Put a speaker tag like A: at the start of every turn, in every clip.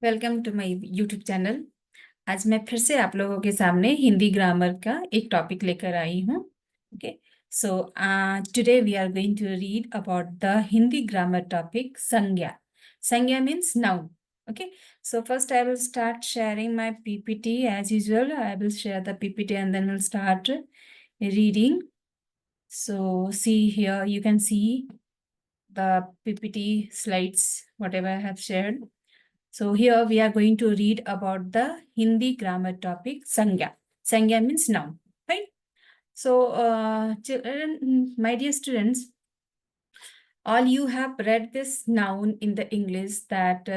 A: Welcome to my YouTube channel. आज मैं फिर से आप लोगों के सामने हिंदी ग्रामर का एक टॉपिक लेकर आई हूँ। Okay, so today we are going to read about the Hindi grammar topic संज्ञा। संज्ञा means noun. Okay, so first I will start sharing my PPT as usual. I will share the PPT and then we'll start reading. So see here, you can see the PPT slides, whatever I have shared. So here we are going to read about the Hindi grammar topic Sangya. Sangya means noun, right? So children, my dear students, all you have read this noun in the English that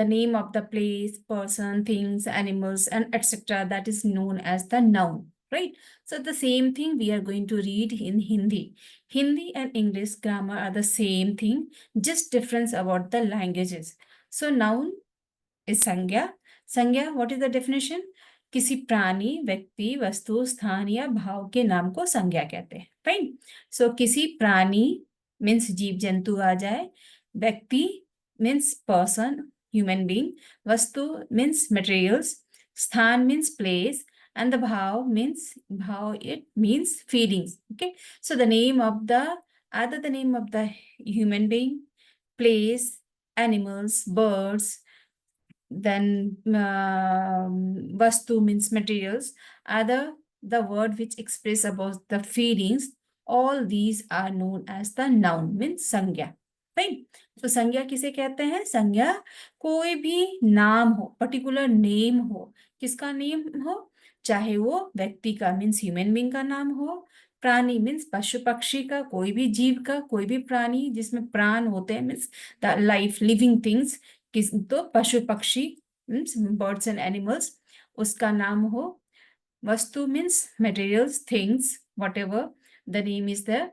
A: the name of the place, person, things, animals, and etc. That is known as the noun, right? So the same thing we are going to read in Hindi. Hindi and English grammar are the same thing, just difference about the languages. So noun is संज्ञा. संज्ञा, what is the definition? किसी प्राणी, व्यक्ति, वस्तु, स्थान या भाव के नाम को संज्ञा कहते हैं. फाइन. सो किसी प्राणी मीन्स जीव जंतु आ जाए, व्यक्ति मीन्स पर्सन, ह्यूमन बीइंग, वस्तु मीन्स मटेरियल्स, स्थान means place, and the bhav it means feelings. Okay, so the name of the either the name of the human being, place, animals, birds, then vastu means materials, other the word which express about the feelings, all these are known as the noun means संज्ञा. Right, तो संज्ञा किसे कहते हैं? संज्ञा कोई भी नाम हो, पर्टिकुलर नेम हो, किसका नेम हो, चाहे वो व्यक्ति का मीन्स ह्यूमन बीइंग का नाम हो, प्राणी मीन्स पशु पक्षी का, कोई भी जीव का, कोई भी प्राणी जिसमें प्राण होते हैं means the life living things, किस तो पशु पक्षी मीन्स बर्ड्स एंड एनिमल्स, उसका नाम हो, वस्तु means materials, things, whatever the name is there,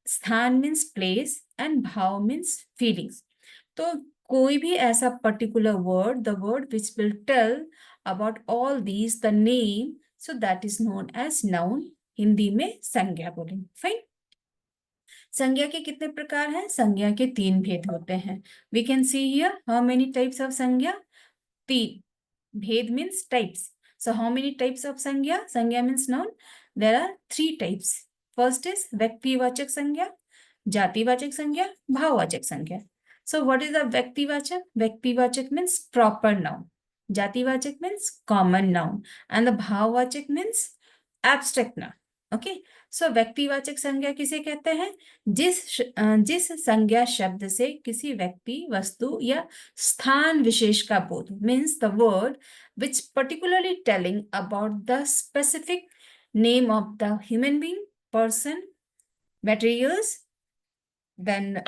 A: स्थान मीन्स प्लेस एंड भाव मीन्स फीलिंग्स. तो कोई भी ऐसा particular word, the word which will tell about all these, the name, so that is known as noun. Hindi में संज्ञा बोलेंगे. Fine. संज्ञा के कितने प्रकार हैं? संज्ञा के 3 भेद होते हैं. We can see here how many types of संज्ञा. 3. भेद means types. So how many types of संज्ञा? संज्ञा means noun. There are 3 types. First is व्यक्तिवाचक संज्ञा, जातिवाचक संज्ञा, भाववाचक संज्ञा. So what is the व्यक्तिवाचक? व्यक्तिवाचक means proper noun. जातिवाचक means common noun. And the भाववाचक means abstract noun. Okay. So व्यक्तिवाचक संज्ञा किसे कहते हैं? जिस संज्ञा शब्द से किसी व्यक्ति, वस्तु या स्थान विशेष का बोध, means the word which particularly telling about the specific name of the human being, person, materials, then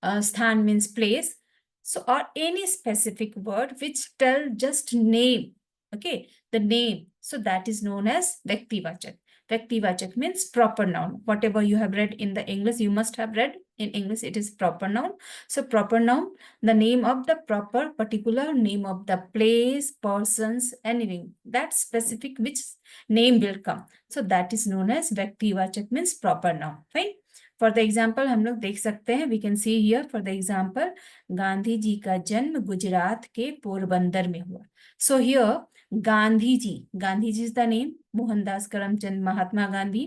A: sthan means place. So or any specific word which tell just name, okay, the name. So that is known as Vyaktivachak. Vyaktivachak means proper noun. Whatever you have read in the English, you must have read in English, it is proper noun. So proper noun, the name of the proper particular name of the place, persons, anything, that specific which name will come. So that is known as Vyaktivachak means proper noun. Fine. For the example हम लोग देख सकते हैं, we can see here for the example, Gandhi ji का जन्म गुजरात के पोरबंदर में हुआ. So here Gandhi ji is the name, Mohandas Karamchand Mahatma Gandhi.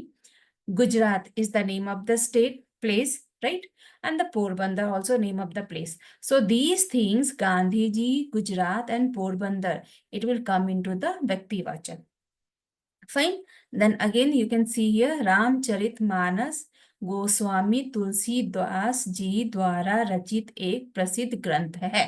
A: Gujarat is the name of the state, place, right? And the Porbandar also name of the place. So these things, Gandhi ji, Gujarat and Porbandar, it will come into the Vyaktivachak. Fine. Then again you can see here Ramcharitmanas Goswami Tulsidas ji द्वारा रचित एक प्रसिद्ध ग्रंथ है.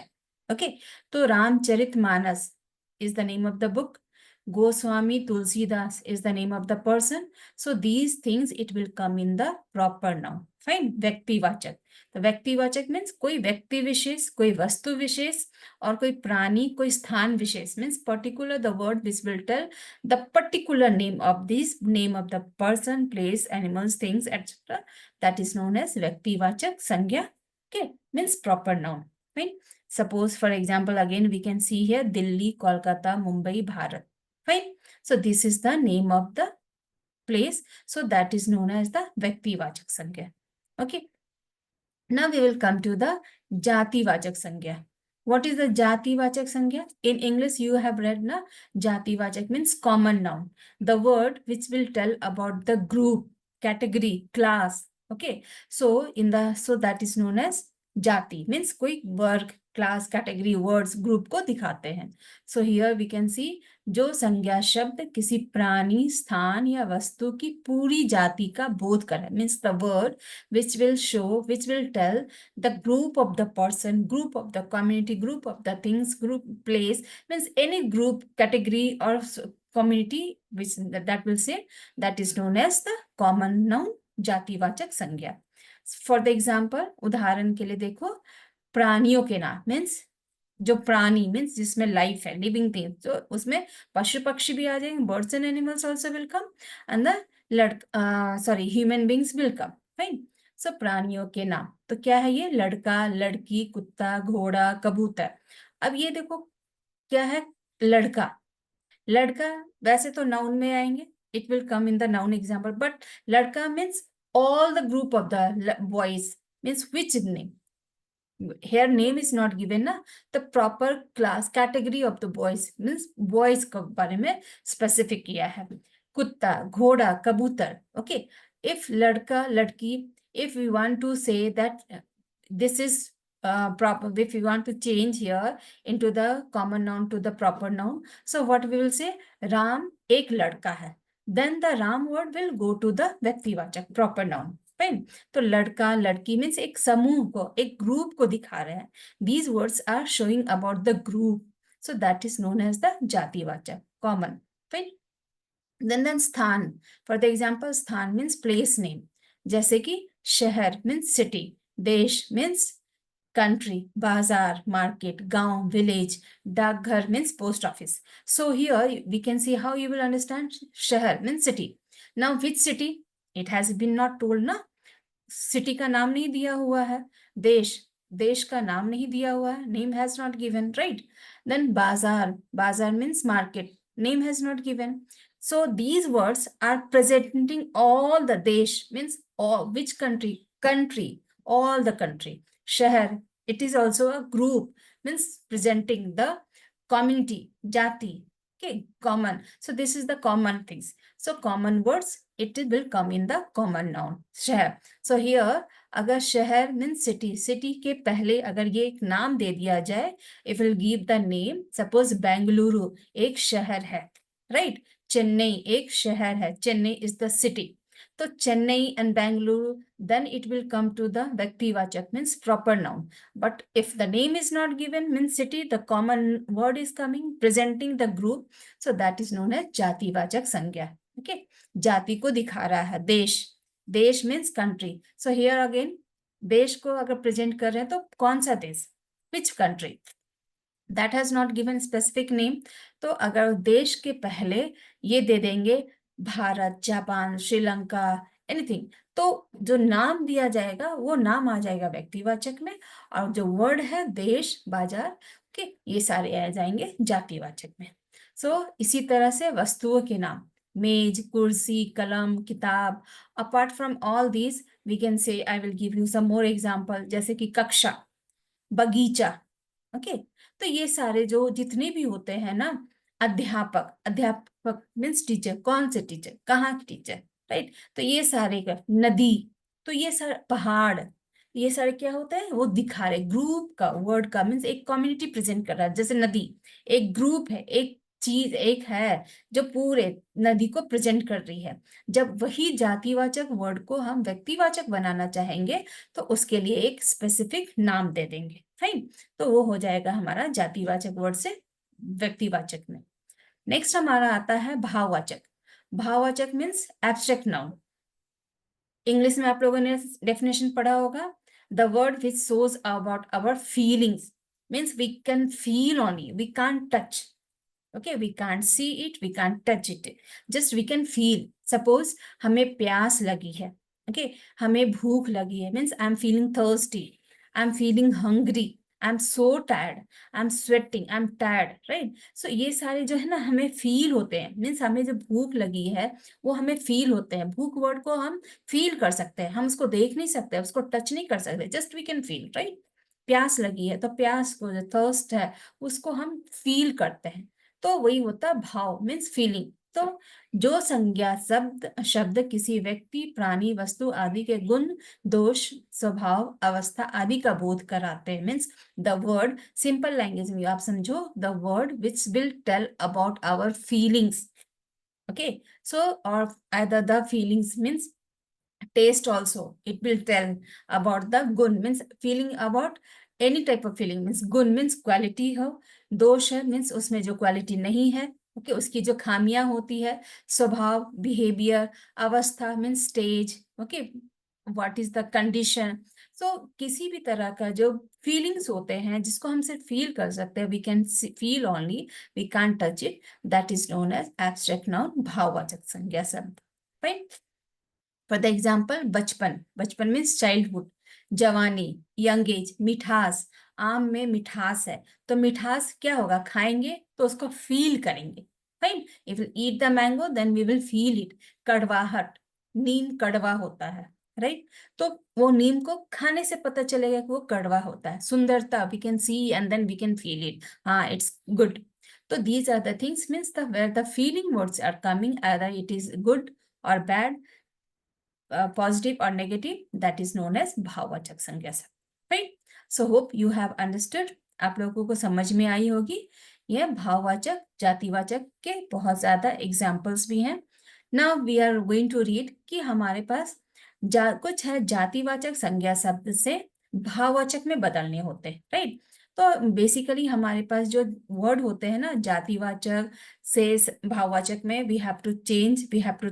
A: Okay, तो Ramcharitmanas is the name of the book. Goswami Tulsidas is the name of the person. So these things it will come in the proper noun. Fine. व्यक्तिवाचक. तो व्यक्तिवाचक means कोई व्यक्ति विशेष, कोई वस्तु विशेष और कोई प्राणी, कोई स्थान विशेष, means particular the word which will tell the particular name of this, name of the person, place, animals, things, etc. That is known as व्यक्तिवाचक संज्ञा. Okay, means proper noun. Fine. Suppose for example again we can see here Delhi, Kolkata, Mumbai, Bharat. Fine. So this is the name of the place. So that is known as the व्यक्तिवाचक संज्ञा. Okay. Now we will come to the जातिवाचक संज्ञा. What is the जातिवाचक संज्ञा? In English you have read na, जातिवाचक means common noun, the word which will tell about the group, category, class. Okay, so that is known as जाति, means कोई वर्ग, class, category, words, group को दिखाते हैं. So here we can see, जो संज्ञा शब्द किसी प्राणी, स्थान या वस्तु की पूरी जाति का बोध करे, means the word which will show, which will tell the group of the person, group of the community, group of the things, group, place, means any group, category or community, which that will say, that is known as the common noun, जातिवाचक संज्ञा. For the example, उदाहरण के लिए देखो, प्राणियों के नाम, means जो प्राणी मीन्स जिसमें लाइफ है, लिविंग थिंग, तो उसमें पशु पक्षी भी आ जाएंगे, birds and animals also will come, and the human beings will come. Fine. So प्राणियों के नाम, तो क्या है ये? लड़का, लड़की, कुत्ता, घोड़ा, कबूतर. अब ये देखो क्या है? लड़का. लड़का वैसे तो नाउन में आएंगे, it will come in the noun example, but लड़का means all the group of the boys, means which name? Here name is not given na, the proper class category of the boys, means boys के बारे में specific किया है. कुत्ता, घोड़ा, कबूतर. Okay, if लड़का, लड़की, if we want to say that this is proper, if we want to change here into the common noun to the proper noun, so what we will say? Ram एक लड़का है. Then the Ram word will go to the व्यक्तिवाचक, proper noun. Fine. तो लड़का, लड़की means एक समूह को, एक ग्रुप को दिखा रहे हैं. These words are showing about the group, so that is known as the जातिवाचक, common. Fine. Then स्थान, for the example, स्थान means place name, जैसे कि शहर means city, देश means country, bazaar, market, gaon, village, डाकघर means post office. So here we can see how you will understand. शहर means city. Now which city? It has been not told ना, city का नाम नहीं दिया हुआ है. देश, देश का नाम नहीं दिया हुआ है, name has not given, right? Then bazaar, bazaar means market, name has not given. So these words are presenting all the desh, means all, which country? Country, all the country. शहर, it is also a group, means presenting the community, jati. Okay, common. So this is the common things. So common words, it will come in the common noun, शहर. So here अगर शहर means city, city के पहले अगर ये एक नाम दे दिया जाए, it will give the name. Suppose Bengaluru एक शहर है, right? चेन्नई एक शहर है, चेन्नई is the city. तो Chennai and Bengaluru, then it will come to the व्यक्तिवाचक, means proper noun. But if the name is not given, means city, the common word is coming presenting the group, so that is known as जातिवाचक संज्ञा. Okay, जाति को दिखा रहा है. देश, देश means country. So here again, देश को अगर प्रेजेंट कर रहे हैं तो कौन सा देश? Which country? That has not given specific name. तो अगर देश के पहले ये दे देंगे भारत, जापान, श्रीलंका, एनीथिंग, तो जो नाम दिया जाएगा वो नाम आ जाएगा व्यक्तिवाचक में, और जो वर्ड है देश, बाजार, के ये सारे आ जाएंगे जातिवाचक में. सो इसी तरह से वस्तुओं के नाम, मेज, कुर्सी, कलम, किताब. Apart from all these we can say, I will give you some more example, जैसे कि कक्षा, बगीचा. ओके, तो ये सारे जो जितने भी होते हैं ना, अध्यापक, अध्यापक मीन्स टीचर, कौन से टीचर, कहाँ के टीचर, राइट? तो ये सारे का, नदी, तो ये सारे, पहाड़, ये सारे क्या होता है? वो दिखा रहे, ग्रुप का, वर्ड का, मीन्स एक कम्युनिटी प्रेजेंट कर रहा है. जैसे नदी एक ग्रुप है, एक चीज एक है जो पूरे नदी को प्रेजेंट कर रही है. जब वही जातिवाचक वर्ड को हम व्यक्तिवाचक बनाना चाहेंगे तो उसके लिए एक स्पेसिफिक नाम दे देंगे. फाइन, तो वो हो जाएगा हमारा जातिवाचक वर्ड से व्यक्तिवाचक में. नेक्स्ट हमारा आता है भाववाचक. भाववाचक मीन्स एब्स्ट्रैक्ट नाउन. इंग्लिश में आप लोगों ने डेफिनेशन पढ़ा होगा, the word which shows about our feelings, means we can feel only, we can't touch. Okay, we can't see it, we can't touch it, just we can feel. Suppose हमें प्यास लगी है, okay, हमें भूख लगी है, means I'm feeling thirsty, I'm feeling hungry, I'm so tired, I'm sweating, I'm tired, right? So ये सारे जो है ना हमें फील होते हैं, means हमें जो भूख लगी है वो हमें फील होते हैं. भूख वर्ड को हम फील कर सकते हैं, हम उसको देख नहीं सकते, उसको टच नहीं कर सकते, just we can feel, right? प्यास लगी है, तो प्यास को, जो थर्स्ट है, उसको हम फील करते हैं, तो वही होता है भाव, मीन्स फीलिंग। तो जो संज्ञा शब्द शब्द किसी व्यक्ति, प्राणी, वस्तु आदि के गुण, दोष, स्वभाव, अवस्था आदि का बोध कराते हैं, means the word, simple language में आप समझो, the word which will tell about our feelings. Okay, so और either the feelings means taste also, it will tell about the gun means feeling about any type of feeling, means gun means quality हो, दोष है means उसमें जो quality नहीं है, okay, उसकी जो खामियां होती है, स्वभाव, बिहेवियर, अवस्था means stage, okay, what is the condition. So किसी भी तरह का जो फीलिंग्स होते हैं जिसको हम सिर्फ फील कर सकते हैं, we can feel only, we can't touch it, that is known as abstract noun, भाववाचक संज्ञा शब्द। फाइन। फॉर द एग्जाम्पल, बचपन, बचपन मीन्स चाइल्डहुड, जवानी, यंग एज, मिठास, आम में मिठास है, तो मिठास क्या होगा, खाएंगे तो उसको फील करेंगे। Fine, if will eat the mango then we will feel it. कड़वाहट, नीम कड़वा होता है, राइट, तो वो नीम को खाने से पता चलेगा कि वो कड़वा होता है। सुंदरता, we can see and then we can feel it, हाँ इट्स गुड। तो these are the things means the where the feeling words are coming, either it is good or bad, positive or negative, that is known as भाववाचक संज्ञा शब्द। Right, so hope you have understood, आप लोगों को समझ में आई होगी। यह भाववाचक, जातिवाचक के बहुत ज्यादा एग्जाम्पल्स भी हैं। Now we are going to read कि हमारे पास कुछ है जातिवाचक संज्ञा शब्द से भाववाचक में बदलने होते हैं, राइट। तो बेसिकली हमारे पास जो वर्ड होते हैं ना, जातिवाचक से भाववाचक में, we have to change, we have to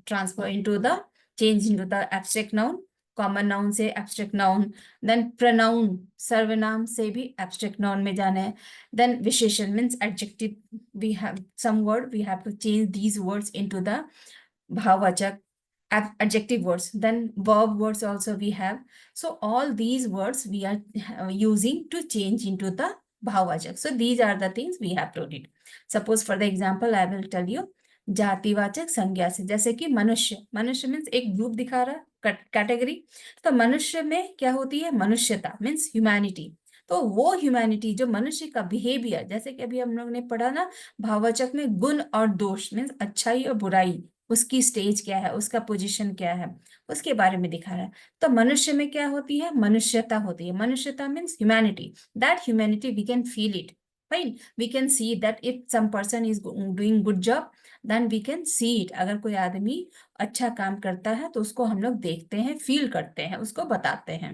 A: transfer into the, change into the abstract noun, common noun से abstract noun, then pronoun, सर्वनाम से भी abstract noun में जाना है, then विशेषण means adjective, we have some word, we have to change these words into the भाववाचक adjective words, then verb words also we have, so all these words we are using to change into the भाववाचक, so these are the things we have to read. Suppose for the example I will tell you, जातिवाचक संज्ञा से, जैसे कि मनुष्य, मनुष्य means एक group दिखा रहा, category, तो मनुष्य में क्या होती है, मनुष्यता मीन्स ह्यूमैनिटी, तो वो ह्यूमैनिटी जो मनुष्य का बिहेवियर, जैसे कि अभी हम लोग ने पढ़ा ना, भाववाचक में गुण और दोष मीन्स अच्छाई और बुराई, उसकी स्टेज क्या है, उसका पोजीशन क्या है, उसके बारे में दिखा रहा है। तो मनुष्य में क्या होती है, मनुष्यता होती है, मनुष्यता means humanity, that humanity we can feel it, fine, we can see that if some person is doing good job, then we can see it, अगर कोई आदमी अच्छा काम करता है तो उसको हम लोग देखते हैं, फील करते हैं, उसको बताते हैं।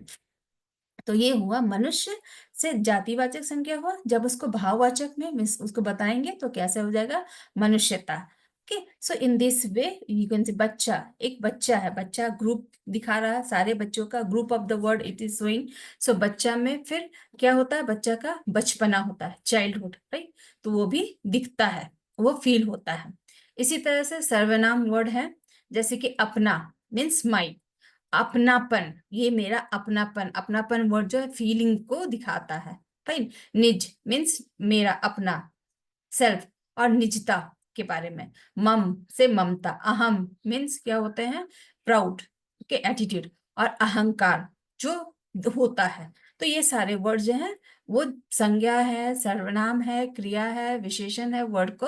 A: तो ये हुआ मनुष्य से जातिवाचक संज्ञा हुआ, जब उसको भाववाचक में उसको बताएंगे तो कैसे हो जाएगा, मनुष्यता। Okay, so in this way you can say, बच्चा, एक बच्चा है, बच्चा ग्रुप दिखा रहा है, सारे बच्चों का group of the word it is showing, so बच्चा में फिर क्या होता है, बच्चा का बचपना होता है, चाइल्डहुड, राइट, तो वो भी दिखता है, वो फील होता है। इसी तरह से सर्वनाम वर्ड है, जैसे कि अपना मीन्स माई, अपनापन, ये मेरा अपनापन, अपनापन वर्ड जो है फीलिंग को दिखाता है। फाइन, निज मीन्स मेरा अपना, सेल्फ, और निजता के बारे में, मम से ममता, अहम मीन्स क्या होते हैं, प्राउड के एटीट्यूड, और अहंकार जो होता है। तो ये सारे वर्ड जो हैं वो संज्ञा है, सर्वनाम है, क्रिया है, विशेषण है, वर्ड को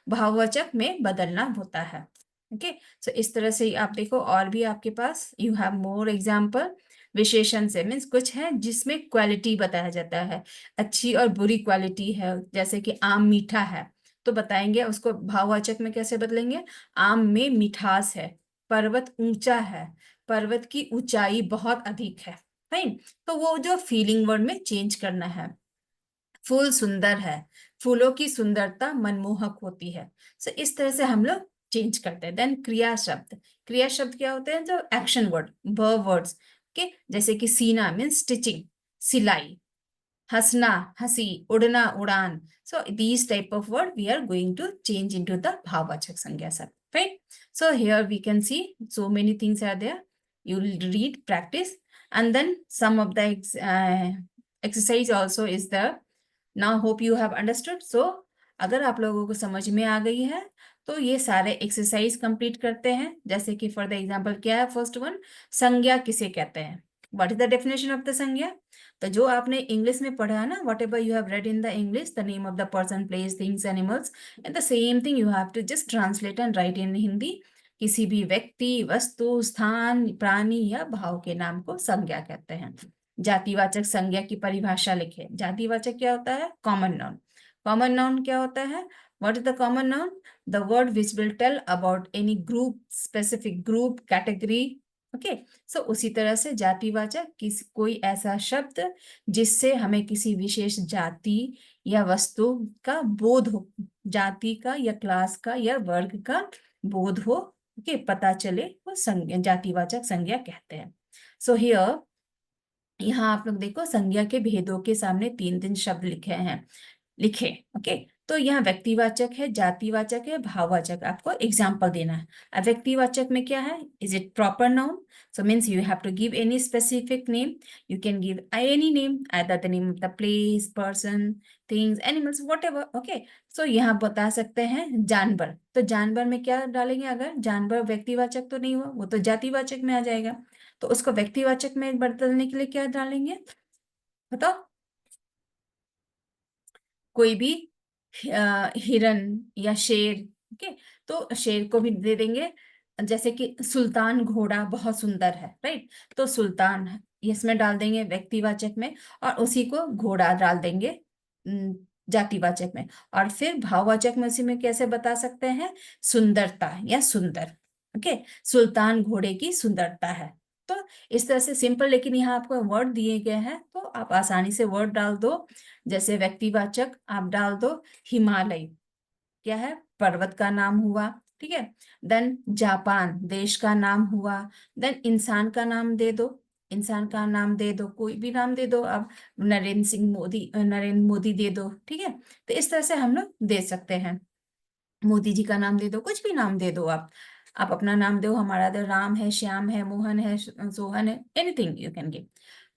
A: भाववाचक में बदलना होता है। ओके, सो इस तरह से आप देखो, और भी आपके पास यू हैव मोर एग्जाम्पल। विशेषण से मीन्स कुछ है जिसमें क्वालिटी बताया जाता है, अच्छी और बुरी क्वालिटी है, जैसे कि आम मीठा है, तो बताएंगे उसको भाववाचक में कैसे बदलेंगे, आम में मिठास है, पर्वत ऊंचा है, पर्वत की ऊंचाई बहुत अधिक है। राइट, तो वो जो फीलिंग वर्ड में चेंज करना है। फूल सुंदर है, फूलों की सुंदरता मनमोहक होती है। सो इस तरह से हम लोग चेंज करते हैं। देन क्रिया शब्द, क्रिया शब्द क्या होते हैं, जो एक्शन वर्ड, वर्ब वर्ड्स के, जैसे कि सीना मीन्स स्टिचिंग, सिलाई, हंसना हंसी, उड़ना उड़ान। सो these type of word we are going to change into the भाववाचक संज्ञा शब्द, right? So here we can see so many things are there. You will read, practice, and then some of the exercise also is there. Now hope you have understood. So अगर आप लोगों को समझ में आ गई है तो ये सारे एक्सरसाइज कंप्लीट करते हैं। जैसे कि फॉर द एग्जांपल क्या है, फर्स्ट वन, संज्ञा किसे कहते हैं, what is the definition of the संज्ञा? तो जो आपने इंग्लिश में पढ़ा है ना, whatever you have read in the English, the name of the person, place, things, animals, and the same thing you have to just translate and write in Hindi. किसी भी व्यक्ति, वस्तु, स्थान, प्राणी या भाव के नाम को संज्ञा कहते हैं। जातिवाचक संज्ञा की परिभाषा लिखे। जातिवाचक क्या होता है? Common noun. कॉमन नाउन क्या होता है? What is the common noun? The word which will tell about any group, specific group, category. Okay, so उसी तरह से जातिवाचक कोई ऐसा शब्द जिससे हमें किसी विशेष जाति या वस्तु का बोध हो, जाति का या क्लास का या वर्ग का बोध हो, ओके, पता चले, वो संज्ञा, जातिवाचक संज्ञा कहते हैं। सो हियर, यहाँ आप लोग देखो, संज्ञा के भेदों के सामने 3 शब्द लिखे। ओके, तो यहाँ व्यक्तिवाचक है, जातिवाचक है, भाववाचक। आपको एग्जाम्पल देना है। अब व्यक्तिवाचक में क्या है? Is it proper noun? So means you have to give any specific name. You can give any name, either the name of the place, person, things, animals, whatever. Okay, so यहाँ बता सकते हैं जानवर। तो जानवर में क्या डालेंगे? अगर जानवर व्यक्तिवाचक तो नहीं हुआ, वो तो जातिवाचक में आ जाएगा। तो उसको व्यक्तिवाचक में बदलने के लिए क्या डालेंगे बताओ? कोई भी हिरन या शेर। ओके, तो शेर को भी दे देंगे। जैसे कि सुल्तान घोड़ा बहुत सुंदर है, राइट? तो सुल्तान इसमें डाल देंगे व्यक्तिवाचक में, और उसी को घोड़ा डाल देंगे जातिवाचक में। और फिर भाववाचक में उसी में कैसे बता सकते हैं? सुंदरता या सुंदर। ओके, सुल्तान घोड़े की सुंदरता है। तो इस तरह से सिंपल, लेकिन यहाँ आपको वर्ड दिए गए हैं तो आप आसानी से वर्ड डाल दो। जैसे व्यक्तिवाचक आप डाल दो हिमालय, क्या है? पर्वत का नाम हुआ, ठीक है। देन जापान देश का नाम हुआ। देन इंसान का नाम दे दो, इंसान का नाम दे दो, कोई भी नाम दे दो। अब नरेंद्र मोदी दे दो, ठीक है। तो इस तरह से हम लोग दे सकते हैं। मोदी जी का नाम दे दो, कुछ भी नाम दे दो आप अपना नाम दो। हमारा तो राम है, श्याम है, मोहन है, सोहन है, एनीथिंग यू कैन गिव।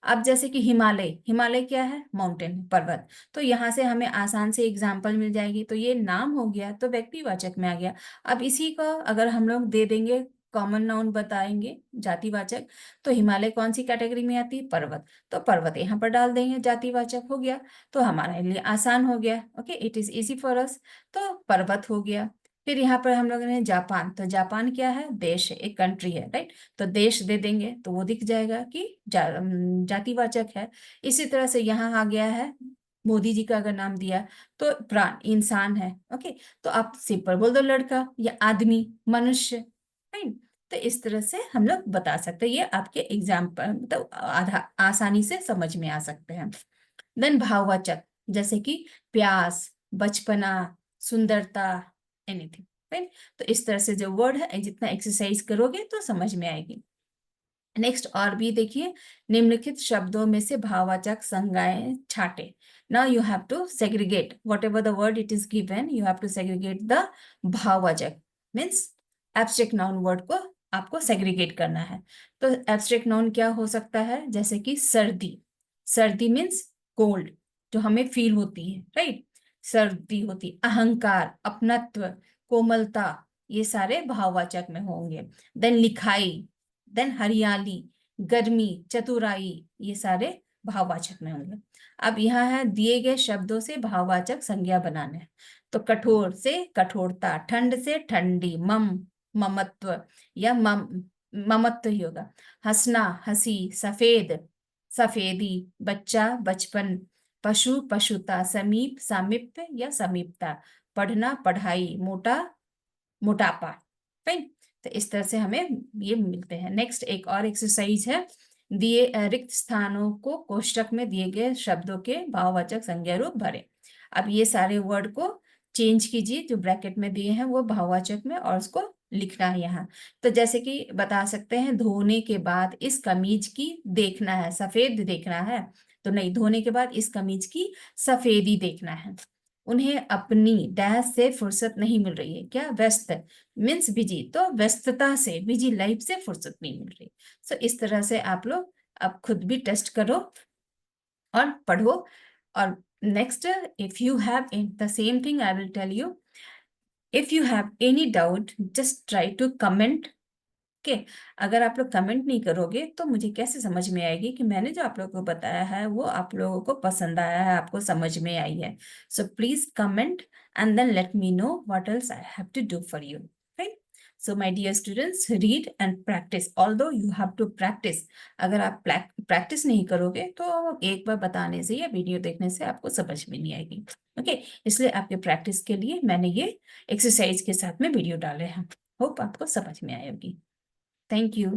A: अब जैसे कि हिमालय, हिमालय क्या है? माउंटेन, पर्वत। तो यहाँ से हमें आसान से एग्जाम्पल मिल जाएगी। तो ये नाम हो गया, तो व्यक्तिवाचक में आ गया। अब इसी का अगर हम लोग दे देंगे, कॉमन नाउन बताएंगे जातिवाचक, तो हिमालय कौन सी कैटेगरी में आती है? पर्वत। तो पर्वत यहाँ पर डाल देंगे, जातिवाचक हो गया। तो हमारे लिए आसान हो गया। Okay, it is easy for us. तो पर्वत हो गया। फिर यहाँ पर हम लोगों ने जापान, तो जापान क्या है? देश है, एक कंट्री है, राइट? तो देश दे देंगे तो वो दिख जाएगा कि जातिवाचक है। इसी तरह से यहाँ आ गया है, मोदी जी का अगर नाम दिया तो प्राण, इंसान है। ओके, तो आप सिंपल बोल दो, लड़का या आदमी, मनुष्य, राइट? तो इस तरह से हम लोग बता सकते हैं। ये आपके एग्जाम्पल मतलब आधा आसानी से समझ में आ सकते हैं। देन भाववाचक, जैसे कि प्यास, बचपना, सुंदरता, एनीथिंग, राइट? तो इस तरह से जो वर्ड है, जितना एक्सरसाइज करोगे तो समझ में आएगी। नेक्स्ट और भी देखिए, निम्नलिखित शब्दों में से भाववाचक संज्ञाएं छाटे। Now you have to segregate whatever the word it is given, you have to segregate the भाववाचक। मीन्स एब्स्ट्रैक्ट नाउन वर्ड को आपको सेग्रीगेट करना है। तो एब्स्ट्रैक्ट नाउन क्या हो सकता है? जैसे कि सर्दी, सर्दी मीन्स कोल्ड, जो हमें फील होती है, राइट? सर्दी होती। अहंकार, अपनत्व, कोमलता, ये सारे भाववाचक में होंगे। देन लिखाई, देन हरियाली, गर्मी, चतुराई, ये सारे भाववाचक में होंगे। अब यहाँ है दिए गए शब्दों से भाववाचक संज्ञा बनाने हैं। तो कठोर से कठोरता, ठंड से ठंडी, ममत्व या ममत्व ही होगा। हंसना, हंसी, सफेद, सफेदी, बच्चा, बचपन, पशु, पशुता, समीप, सामीप्य या समीपता, पढ़ना, पढ़ाई, मोटा, मोटापा, राइट? तो इस तरह से हमें ये मिलते हैं। नेक्स्ट एक और एक्सरसाइज है, दिए रिक्त स्थानों को कोष्टक में दिए गए शब्दों के भाववाचक संज्ञा रूप भरें। अब ये सारे वर्ड को चेंज कीजिए, जो ब्रैकेट में दिए हैं वो भाववाचक में, और उसको लिखना है यहाँ। तो जैसे कि बता सकते हैं, धोने के बाद इस कमीज की देखना है सफेद देखना है, तो नहीं, धोने के बाद इस कमीज की सफेदी देखना है। उन्हें अपनी डैश से फुर्सत नहीं मिल रही है, क्या? व्यस्त मीन्स बिजी, तो व्यस्तता से, बिजी लाइफ से फुर्सत नहीं मिल रही। सो इस तरह से आप लोग अब खुद भी टेस्ट करो और पढ़ो। और next, if you have the same thing I will tell you, if you have any doubt just try to comment, okay. अगर आप लोग कमेंट नहीं करोगे तो मुझे कैसे समझ में आएगी कि मैंने जो आप लोगों को बताया है वो आप लोगों को पसंद आया है, आपको समझ में आई है। So please comment and then let me know what else I have to do for you. Fine. So my dear students, read and practice. Although you have to practice. अगर आप प्रैक्टिस नहीं करोगे तो एक बार बताने से या वीडियो देखने से आपको समझ में नहीं आएगी। ओके, इसलिए आपके प्रैक्टिस के लिए मैंने ये एक्सरसाइज के साथ में वीडियो डाले हैं। होप आपको समझ में आएगी। Thank you.